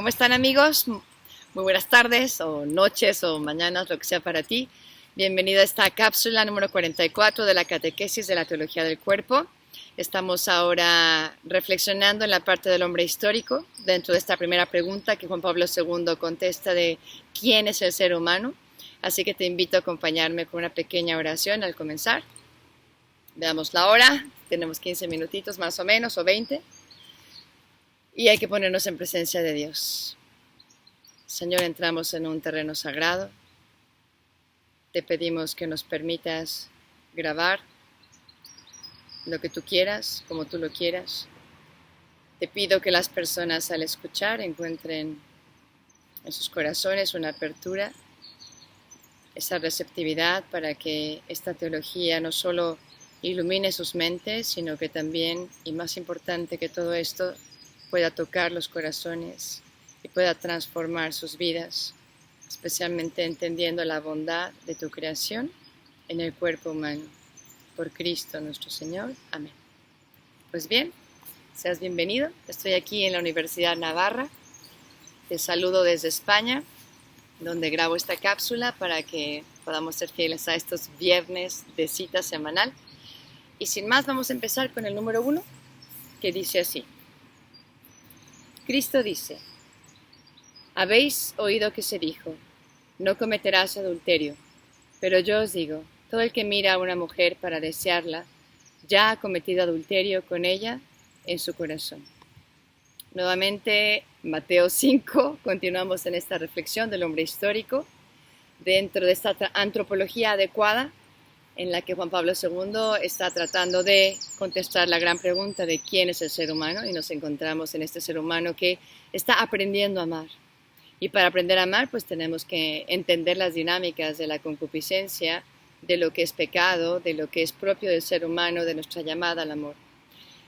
¿Cómo están, amigos? Muy buenas tardes o noches o mañanas, lo que sea para ti. Bienvenido a esta cápsula número 44 de la catequesis de la teología del cuerpo. Estamos ahora reflexionando en la parte del hombre histórico, dentro de esta primera pregunta que Juan Pablo II contesta de ¿quién es el ser humano? Así que te invito a acompañarme con una pequeña oración al comenzar. Veamos la hora, tenemos 15 minutitos más o menos, o 20. Y hay que ponernos en presencia de Dios. Señor, entramos en un terreno sagrado. Te pedimos que nos permitas grabar lo que tú quieras, como tú lo quieras. Te pido que las personas al escuchar encuentren en sus corazones una apertura, esa receptividad para que esta teología no solo ilumine sus mentes, sino que también, y más importante que todo esto, pueda tocar los corazones y pueda transformar sus vidas, especialmente entendiendo la bondad de tu creación en el cuerpo humano. Por Cristo nuestro Señor. Amén. Pues bien, seas bienvenido. Estoy aquí en la Universidad Navarra. Te saludo desde España, donde grabo esta cápsula para que podamos ser fieles a estos viernes de cita semanal. Y sin más, vamos a empezar con el número 1, que dice así. Cristo dice: habéis oído que se dijo, no cometerás adulterio, pero yo os digo, todo el que mira a una mujer para desearla, ya ha cometido adulterio con ella en su corazón. Nuevamente, Mateo 5, continuamos en esta reflexión del hombre histórico, dentro de esta antropología adecuada, en la que Juan Pablo II está tratando de contestar la gran pregunta de quién es el ser humano, y nos encontramos en este ser humano que está aprendiendo a amar. Y para aprender a amar, pues tenemos que entender las dinámicas de la concupiscencia, de lo que es pecado, de lo que es propio del ser humano, de nuestra llamada al amor.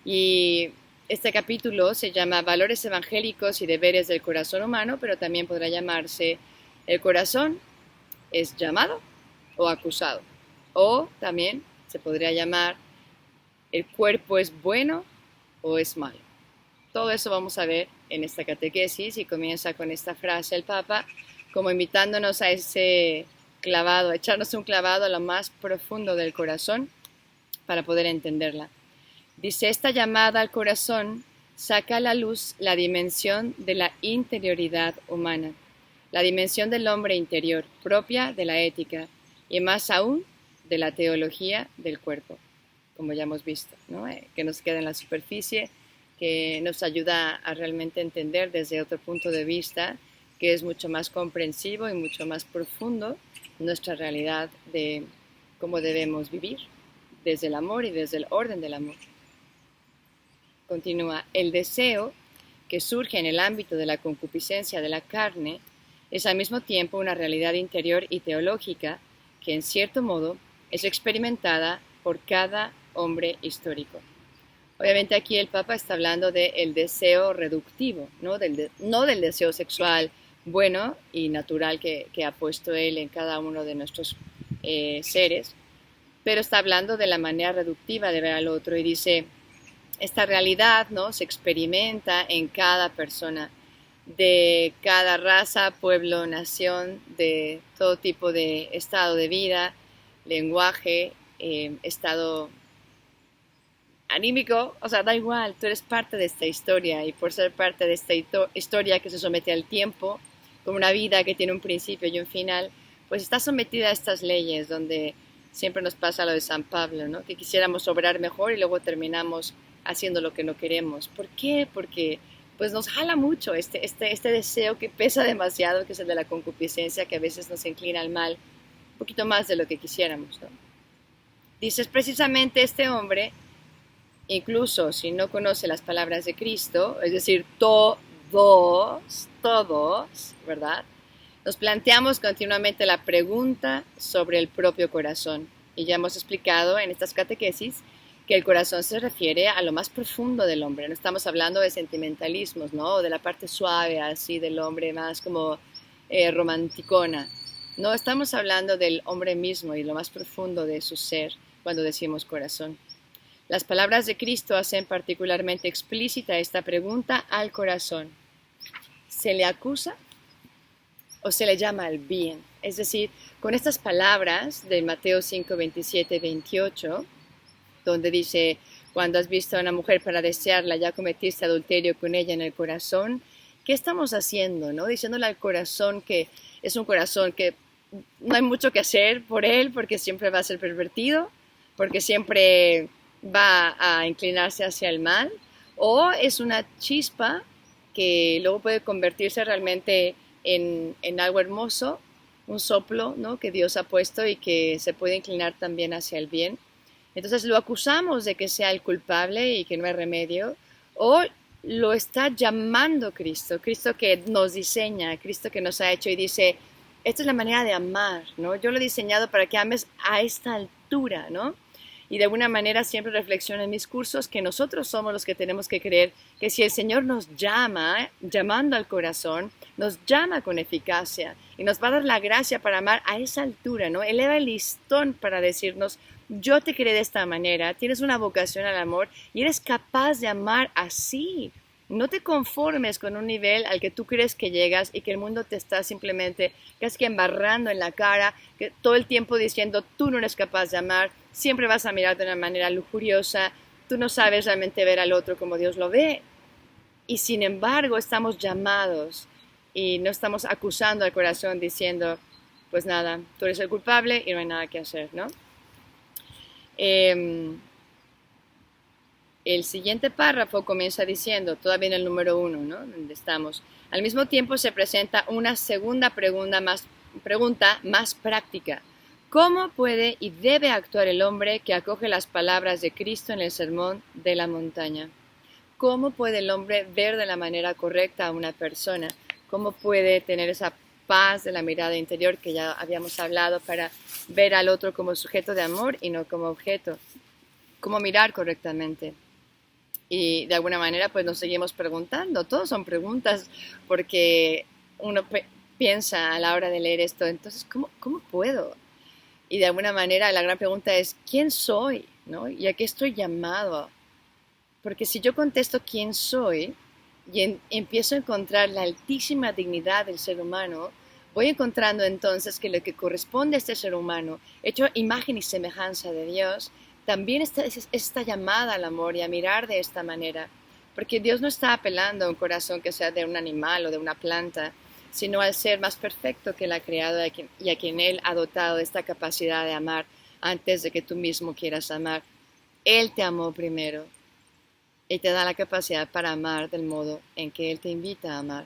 Y este capítulo se llama Valores evangélicos y deberes del corazón humano, pero también podrá llamarse El corazón es llamado o acusado. O también se podría llamar El cuerpo es bueno o es malo. Todo eso vamos a ver en esta catequesis, y comienza con esta frase el Papa, como invitándonos a ese clavado, a echarnos un clavado a lo más profundo del corazón para poder entenderla. Dice, esta llamada al corazón saca a la luz la dimensión de la interioridad humana, la dimensión del hombre interior, propia de la ética, y más aún de la teología del cuerpo, como ya hemos visto, ¿no? Que nos queda en la superficie, que nos ayuda a realmente entender desde otro punto de vista, que es mucho más comprensivo y mucho más profundo nuestra realidad de cómo debemos vivir, desde el amor y desde el orden del amor. Continúa, el deseo que surge en el ámbito de la concupiscencia de la carne es al mismo tiempo una realidad interior y teológica que en cierto modo es experimentada por cada hombre histórico. Obviamente aquí el Papa está hablando del deseo reductivo, no del deseo sexual bueno y natural que ha puesto él en cada uno de nuestros seres, pero está hablando de la manera reductiva de ver al otro, y dice, esta realidad, ¿no?, se experimenta en cada persona, de cada raza, pueblo, nación, de todo tipo de estado de vida, lenguaje, estado anímico, o sea, da igual, tú eres parte de esta historia, y por ser parte de esta historia que se somete al tiempo, como una vida que tiene un principio y un final, pues está sometida a estas leyes donde siempre nos pasa lo de San Pablo, ¿no? Que quisiéramos obrar mejor y luego terminamos haciendo lo que no queremos. ¿Por qué? Porque pues nos jala mucho este deseo que pesa demasiado, que es el de la concupiscencia, que a veces nos inclina al mal, un poquito más de lo que quisiéramos, ¿no? Dices, precisamente este hombre, incluso si no conoce las palabras de Cristo, es decir, todos, ¿verdad? Nos planteamos continuamente la pregunta sobre el propio corazón. Y ya hemos explicado en estas catequesis que el corazón se refiere a lo más profundo del hombre. No estamos hablando de sentimentalismos, ¿no? O de la parte suave, así, del hombre más como romanticona. No, estamos hablando del hombre mismo y lo más profundo de su ser cuando decimos corazón. Las palabras de Cristo hacen particularmente explícita esta pregunta al corazón. ¿se le acusa o se le llama al bien? Es decir, con estas palabras de Mateo 5, 27, 28, donde dice, cuando has visto a una mujer para desearla, ya cometiste adulterio con ella en el corazón, ¿qué estamos haciendo, no? Diciéndole al corazón que es un corazón que no hay mucho que hacer por él, porque siempre va a ser pervertido, porque siempre va a inclinarse hacia el mal, o es una chispa que luego puede convertirse realmente en algo hermoso, un soplo, ¿no?, que Dios ha puesto y que se puede inclinar también hacia el bien. Entonces lo acusamos de que sea el culpable y que no hay remedio, o lo está llamando Cristo, Cristo que nos diseña, Cristo que nos ha hecho y dice, esta es la manera de amar, ¿no? Yo lo he diseñado para que ames a esta altura, ¿no? Y de alguna manera siempre reflexiono en mis cursos que nosotros somos los que tenemos que creer que si el Señor nos llama, llamando al corazón, nos llama con eficacia y nos va a dar la gracia para amar a esa altura, ¿no? Eleva el listón para decirnos, yo te creé de esta manera, tienes una vocación al amor y eres capaz de amar así. No te conformes con un nivel al que tú crees que llegas y que el mundo te está simplemente casi que embarrando en la cara, que todo el tiempo diciendo tú no eres capaz de amar, siempre vas a mirar de una manera lujuriosa, tú no sabes realmente ver al otro como Dios lo ve. Y sin embargo estamos llamados y no estamos acusando al corazón diciendo, pues nada, tú eres el culpable y no hay nada que hacer, ¿no? El siguiente párrafo comienza diciendo, todavía en el número 1, ¿no?, donde estamos. Al mismo tiempo se presenta una segunda pregunta más práctica. ¿Cómo puede y debe actuar el hombre que acoge las palabras de Cristo en el sermón de la montaña? ¿Cómo puede el hombre ver de la manera correcta a una persona? ¿Cómo puede tener esa paz de la mirada interior que ya habíamos hablado para ver al otro como sujeto de amor y no como objeto? ¿Cómo mirar correctamente? Y de alguna manera pues nos seguimos preguntando, todos son preguntas porque uno piensa a la hora de leer esto, entonces ¿cómo puedo? Y de alguna manera la gran pregunta es ¿quién soy? ¿No? ¿Y a qué estoy llamado? Porque si yo contesto quién soy y empiezo a encontrar la altísima dignidad del ser humano, voy encontrando entonces que lo que corresponde a este ser humano, hecho imagen y semejanza de Dios, también está llamada al amor y a mirar de esta manera, porque Dios no está apelando a un corazón que sea de un animal o de una planta, sino al ser más perfecto que Él ha creado y a quien Él ha dotado de esta capacidad de amar antes de que tú mismo quieras amar. Él te amó primero y te da la capacidad para amar del modo en que Él te invita a amar.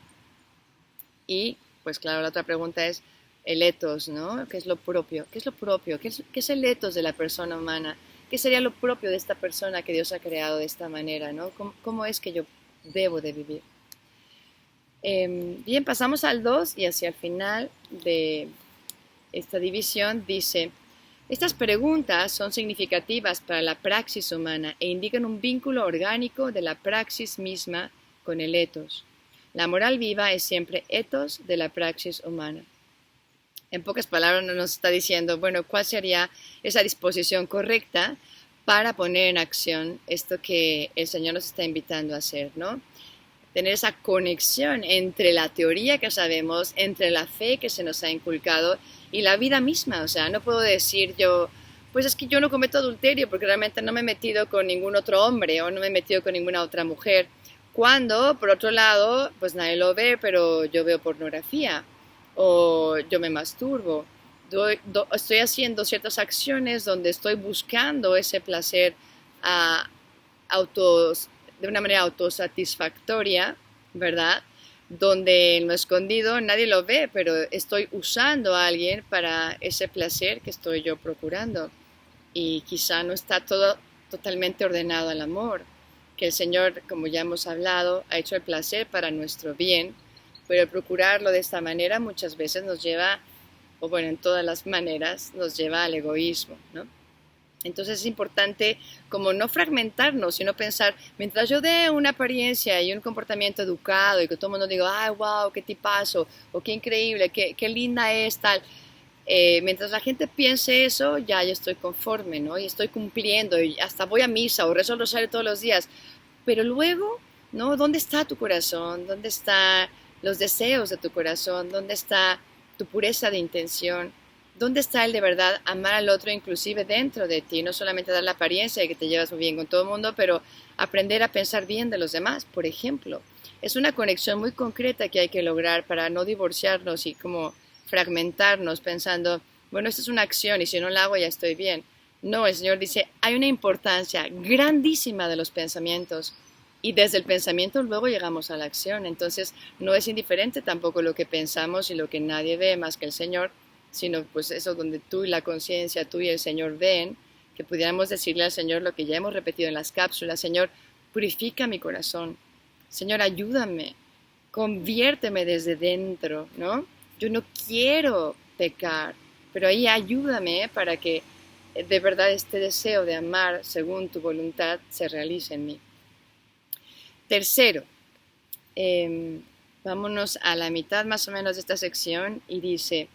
Y, pues claro, la otra pregunta es el etos, ¿no? ¿Qué es lo propio? ¿Qué es lo propio? ¿Qué es el etos de la persona humana? ¿Qué sería lo propio de esta persona que Dios ha creado de esta manera, ¿no? ¿Cómo es que yo debo de vivir? Bien, pasamos al 2 y hacia el final de esta división dice, estas preguntas son significativas para la praxis humana e indican un vínculo orgánico de la praxis misma con el etos. La moral viva es siempre etos de la praxis humana. En pocas palabras nos está diciendo, bueno, ¿cuál sería esa disposición correcta para poner en acción esto que el Señor nos está invitando a hacer, ¿no? Tener esa conexión entre la teoría que sabemos, entre la fe que se nos ha inculcado y la vida misma. O sea, no puedo decir yo, pues es que yo no cometo adulterio porque realmente no me he metido con ningún otro hombre o no me he metido con ninguna otra mujer. Cuando, por otro lado, pues nadie lo ve, pero yo veo pornografía o yo me masturbo. Estoy haciendo ciertas acciones donde estoy buscando ese placer de una manera autosatisfactoria, ¿verdad? Donde en lo escondido nadie lo ve, pero estoy usando a alguien para ese placer que estoy yo procurando. Y quizá no está todo totalmente ordenado al amor, que el Señor, como ya hemos hablado, ha hecho el placer para nuestro bien, pero el procurarlo de esta manera muchas veces nos lleva, o bueno, en todas las maneras, nos lleva al egoísmo, ¿no? Entonces es importante como no fragmentarnos, sino pensar, mientras yo dé una apariencia y un comportamiento educado y que todo el mundo diga, ay, wow, qué tipazo, o qué increíble, qué linda es, tal. Mientras la gente piense eso, ya yo estoy conforme, ¿no? Y estoy cumpliendo, y hasta voy a misa o rezo el rosario todos los días. Pero luego, ¿no? ¿Dónde está tu corazón? ¿Dónde está los deseos de tu corazón, dónde está tu pureza de intención, dónde está el de verdad amar al otro inclusive dentro de ti, no solamente dar la apariencia de que te llevas muy bien con todo el mundo, pero aprender a pensar bien de los demás, por ejemplo. Es una conexión muy concreta que hay que lograr para no divorciarnos y como fragmentarnos pensando, bueno, esto es una acción y si no la hago ya estoy bien. No, el Señor dice, hay una importancia grandísima de los pensamientos y desde el pensamiento luego llegamos a la acción. Entonces no es indiferente tampoco lo que pensamos y lo que nadie ve más que el Señor, sino pues eso donde tú y la conciencia, tú y el Señor ven, que pudiéramos decirle al Señor lo que ya hemos repetido en las cápsulas, Señor, purifica mi corazón, Señor, ayúdame, conviérteme desde dentro, ¿no? Yo no quiero pecar, pero ahí ayúdame para que de verdad este deseo de amar según tu voluntad se realice en mí. Tercero, vámonos a la mitad más o menos de esta sección y dice,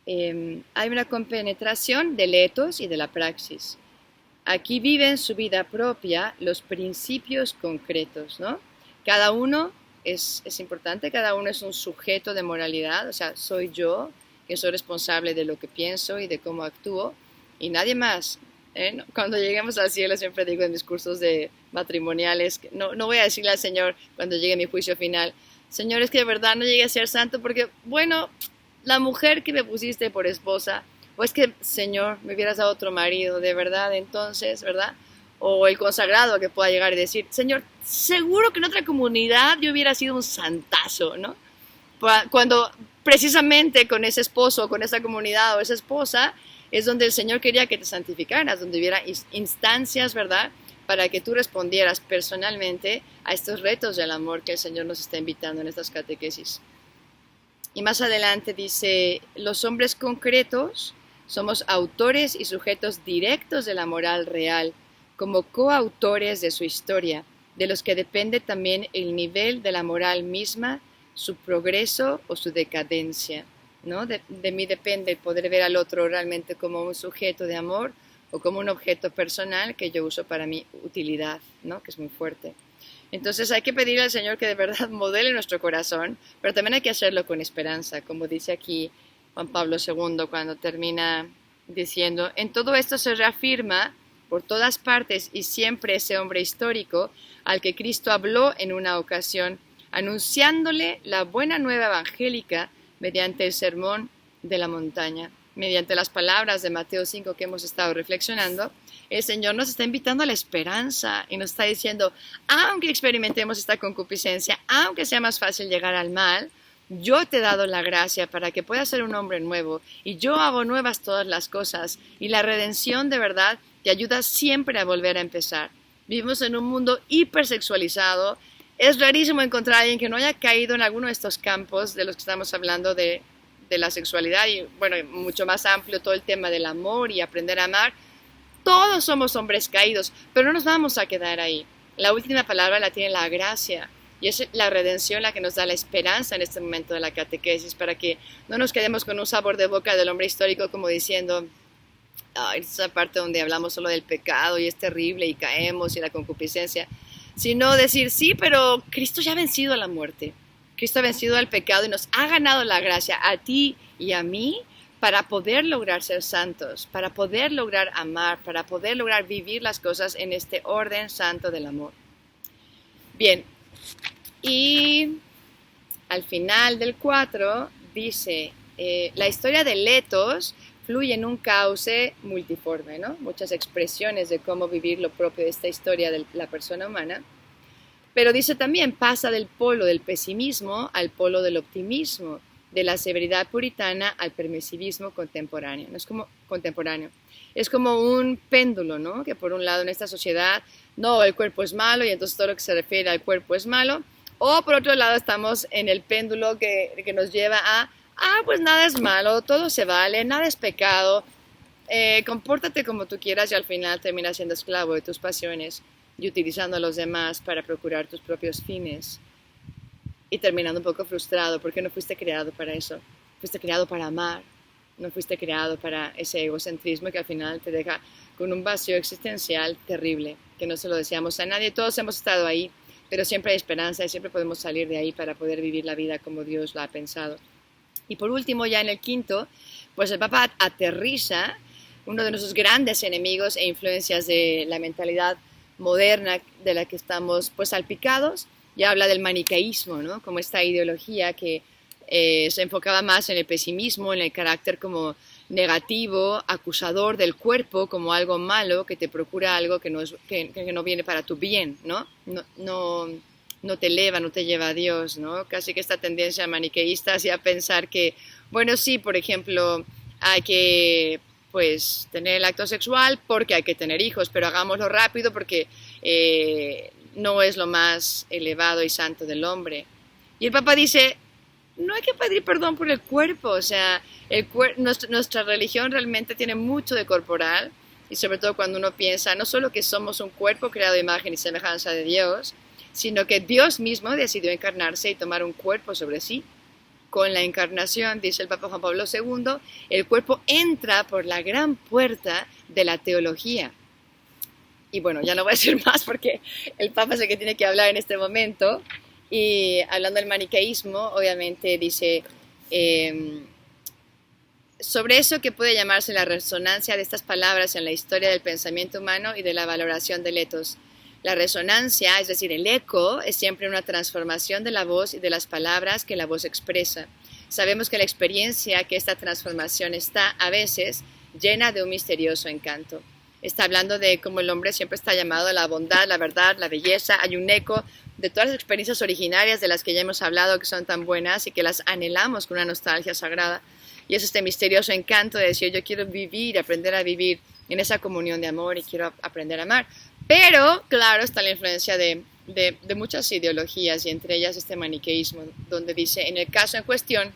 hay una compenetración del ethos y de la praxis. Aquí viven su vida propia los principios concretos, ¿no? Cada uno es importante, cada uno es un sujeto de moralidad, o sea, soy yo que soy responsable de lo que pienso y de cómo actúo y nadie más. Cuando lleguemos al cielo siempre digo en mis cursos de matrimoniales, no voy a decirle al Señor cuando llegue mi juicio final, Señor, es que de verdad no llegué a ser santo porque, bueno, la mujer que me pusiste por esposa, o es que, Señor, me hubieras dado otro marido, de verdad, entonces, ¿verdad? O el consagrado que pueda llegar y decir, Señor, seguro que en otra comunidad yo hubiera sido un santazo, ¿no? Cuando precisamente con ese esposo, con esa comunidad o esa esposa, es donde el Señor quería que te santificaras, donde hubiera instancias, ¿verdad?, para que tú respondieras personalmente a estos retos del amor que el Señor nos está invitando en estas catequesis. Y más adelante dice, los hombres concretos somos autores y sujetos directos de la moral real, como coautores de su historia, de los que depende también el nivel de la moral misma, su progreso o su decadencia, ¿no? De mí depende el poder ver al otro realmente como un sujeto de amor o como un objeto personal que yo uso para mi utilidad, ¿no? Que es muy fuerte. Entonces hay que pedirle al Señor que de verdad modele nuestro corazón, pero también hay que hacerlo con esperanza, como dice aquí Juan Pablo II cuando termina diciendo, en todo esto se reafirma por todas partes y siempre ese hombre histórico al que Cristo habló en una ocasión, anunciándole la buena nueva evangélica mediante el sermón de la montaña. Mediante las palabras de Mateo 5 que hemos estado reflexionando, el Señor nos está invitando a la esperanza y nos está diciendo, aunque experimentemos esta concupiscencia, aunque sea más fácil llegar al mal, yo te he dado la gracia para que puedas ser un hombre nuevo y yo hago nuevas todas las cosas y la redención de verdad te ayuda siempre a volver a empezar. Vivimos en un mundo hipersexualizado. Es rarísimo encontrar a alguien que no haya caído en alguno de estos campos de los que estamos hablando de la sexualidad y, bueno, mucho más amplio todo el tema del amor y aprender a amar. Todos somos hombres caídos, pero no nos vamos a quedar ahí. La última palabra la tiene la gracia y es la redención la que nos da la esperanza en este momento de la catequesis para que no nos quedemos con un sabor de boca del hombre histórico como diciendo, esa parte donde hablamos solo del pecado y es terrible y caemos y la concupiscencia, sino decir, sí, pero Cristo ya ha vencido a la muerte. Cristo ha vencido al pecado y nos ha ganado la gracia a ti y a mí para poder lograr ser santos, para poder lograr amar, para poder lograr vivir las cosas en este orden santo del amor. Bien, y al final del 4 dice, la historia de Letos fluye en un cauce multiforme, ¿no? Muchas expresiones de cómo vivir lo propio de esta historia de la persona humana. Pero dice también, pasa del polo del pesimismo al polo del optimismo, de la severidad puritana al permisivismo contemporáneo. No es como contemporáneo. Es como un péndulo, ¿no? Que por un lado en esta sociedad, no, el cuerpo es malo y entonces todo lo que se refiere al cuerpo es malo. O por otro lado estamos en el péndulo que nos lleva a, pues nada es malo, todo se vale, nada es pecado, compórtate como tú quieras y al final terminas siendo esclavo de tus pasiones y utilizando a los demás para procurar tus propios fines y terminando un poco frustrado porque no fuiste creado para eso, fuiste creado para amar, no fuiste creado para ese egocentrismo que al final te deja con un vacío existencial terrible, que no se lo deseamos a nadie, todos hemos estado ahí, pero siempre hay esperanza y siempre podemos salir de ahí para poder vivir la vida como Dios lo ha pensado. Y por último, ya en el quinto, pues el Papa aterriza uno de nuestros grandes enemigos e influencias de la mentalidad moderna de la que estamos pues salpicados, y habla del maniqueísmo, ¿no? Como esta ideología que se enfocaba más en el pesimismo, en el carácter como negativo, acusador del cuerpo como algo malo, que te procura algo que no viene para tu bien, ¿no? No te eleva, no te lleva a Dios, ¿no? Casi que esta tendencia maniqueísta hacia pensar que, bueno, sí, por ejemplo, hay que pues tener el acto sexual porque hay que tener hijos, pero hagámoslo rápido porque no es lo más elevado y santo del hombre. Y el Papa dice, no hay que pedir perdón por el cuerpo, o sea, nuestra religión realmente tiene mucho de corporal, y sobre todo cuando uno piensa no solo que somos un cuerpo creado a imagen y semejanza de Dios, sino que Dios mismo decidió encarnarse y tomar un cuerpo sobre sí. Con la encarnación, dice el Papa Juan Pablo II, el cuerpo entra por la gran puerta de la teología. Y bueno, ya no voy a decir más porque el Papa es el que tiene que hablar en este momento. Y hablando del maniqueísmo, obviamente dice sobre eso que puede llamarse la resonancia de estas palabras en la historia del pensamiento humano y de la valoración del ethos. La resonancia, es decir, el eco, es siempre una transformación de la voz y de las palabras que la voz expresa. Sabemos que la experiencia que esta transformación está, a veces, llena de un misterioso encanto. Está hablando de cómo el hombre siempre está llamado a la bondad, la verdad, la belleza. Hay un eco de todas las experiencias originarias de las que ya hemos hablado, que son tan buenas y que las anhelamos con una nostalgia sagrada. Y es este misterioso encanto de decir, yo quiero vivir, aprender a vivir en esa comunión de amor y quiero aprender a amar. Pero, claro, está la influencia de muchas ideologías y entre ellas este maniqueísmo, donde dice, en el caso en cuestión,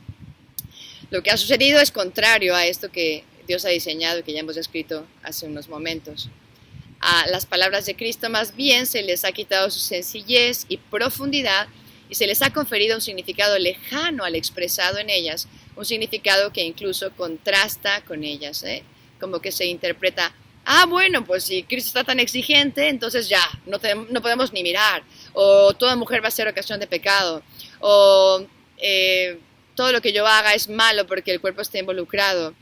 lo que ha sucedido es contrario a esto que Dios ha diseñado y que ya hemos escrito hace unos momentos. A las palabras de Cristo más bien se les ha quitado su sencillez y profundidad y se les ha conferido un significado lejano al expresado en ellas, un significado que incluso contrasta con ellas, como que se interpreta, bueno, pues si Cristo está tan exigente, entonces ya, no podemos ni mirar, o toda mujer va a ser ocasión de pecado, o todo lo que yo haga es malo porque el cuerpo está involucrado,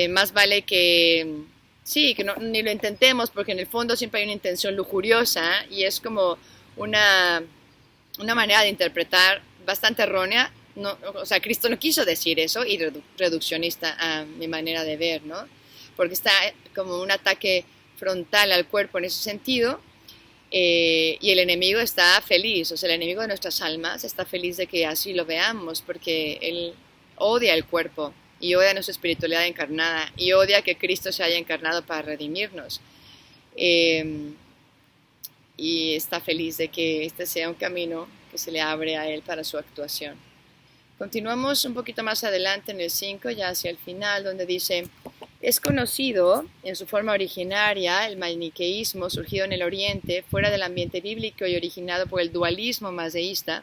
más vale que sí, que ni lo intentemos porque en el fondo siempre hay una intención lujuriosa y es como una manera de interpretar bastante errónea. No, o sea, Cristo no quiso decir eso y reduccionista a mi manera de ver, ¿no? Porque está como un ataque frontal al cuerpo en ese sentido y el enemigo está feliz, o sea, el enemigo de nuestras almas está feliz de que así lo veamos porque él odia el cuerpo y odia nuestra espiritualidad encarnada y odia que Cristo se haya encarnado para redimirnos. Y está feliz de que este sea un camino que se le abre a él para su actuación. Continuamos un poquito más adelante en el 5, ya hacia el final, donde dice, es conocido en su forma originaria el maniqueísmo surgido en el Oriente, fuera del ambiente bíblico y originado por el dualismo masdeísta,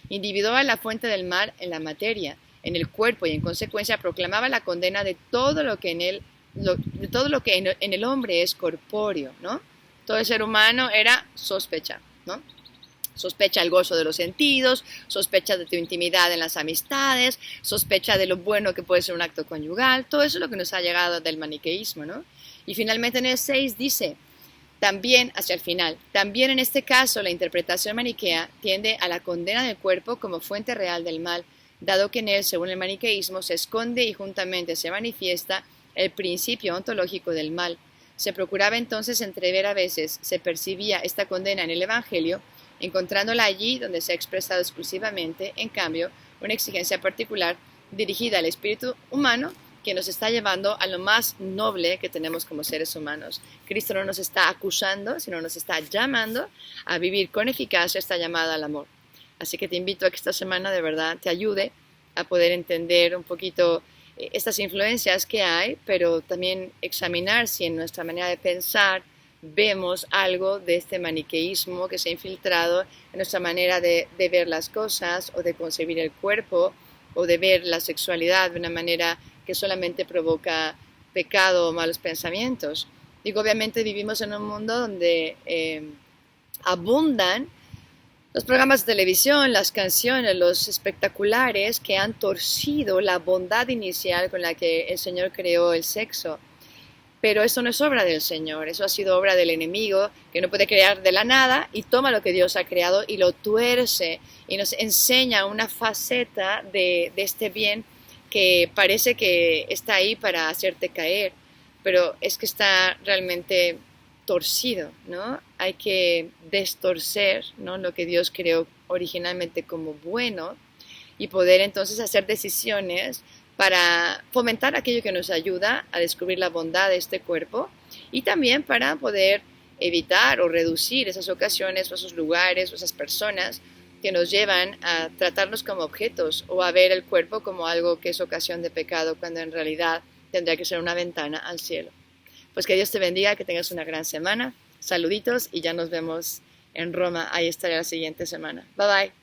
individuaba la fuente del mal en la materia, en el cuerpo y en consecuencia proclamaba la condena de todo lo que en el hombre es corpóreo, ¿no? Todo el ser humano era sospecha, ¿no? Sospecha el gozo de los sentidos, sospecha de tu intimidad en las amistades, sospecha de lo bueno que puede ser un acto conyugal, todo eso es lo que nos ha llegado del maniqueísmo, ¿no? Y finalmente en el 6 dice, también hacia el final, también en este caso la interpretación maniquea tiende a la condena del cuerpo como fuente real del mal, dado que en él, según el maniqueísmo, se esconde y juntamente se manifiesta el principio ontológico del mal. Se procuraba entonces entrever a veces, se percibía esta condena en el Evangelio, encontrándola allí donde se ha expresado exclusivamente, en cambio, una exigencia particular dirigida al espíritu humano que nos está llevando a lo más noble que tenemos como seres humanos. Cristo no nos está acusando, sino nos está llamando a vivir con eficacia esta llamada al amor. Así que te invito a que esta semana de verdad te ayude a poder entender un poquito estas influencias que hay, pero también examinar si en nuestra manera de pensar vemos algo de este maniqueísmo que se ha infiltrado en nuestra manera de ver las cosas o de concebir el cuerpo o de ver la sexualidad de una manera que solamente provoca pecado o malos pensamientos. Digo, obviamente vivimos en un mundo donde abundan Los programas de televisión, las canciones, los espectaculares que han torcido la bondad inicial con la que el Señor creó el sexo. Pero eso no es obra del Señor, eso ha sido obra del enemigo, que no puede crear de la nada y toma lo que Dios ha creado y lo tuerce y nos enseña una faceta de este bien que parece que está ahí para hacerte caer, pero es que está realmente torcido, ¿no? Hay que destorcer, ¿no?, lo que Dios creó originalmente como bueno y poder entonces hacer decisiones para fomentar aquello que nos ayuda a descubrir la bondad de este cuerpo y también para poder evitar o reducir esas ocasiones o esos lugares o esas personas que nos llevan a tratarnos como objetos o a ver el cuerpo como algo que es ocasión de pecado cuando en realidad tendría que ser una ventana al cielo. Pues que Dios te bendiga, que tengas una gran semana. Saluditos y ya nos vemos en Roma. Ahí estaré la siguiente semana. Bye bye.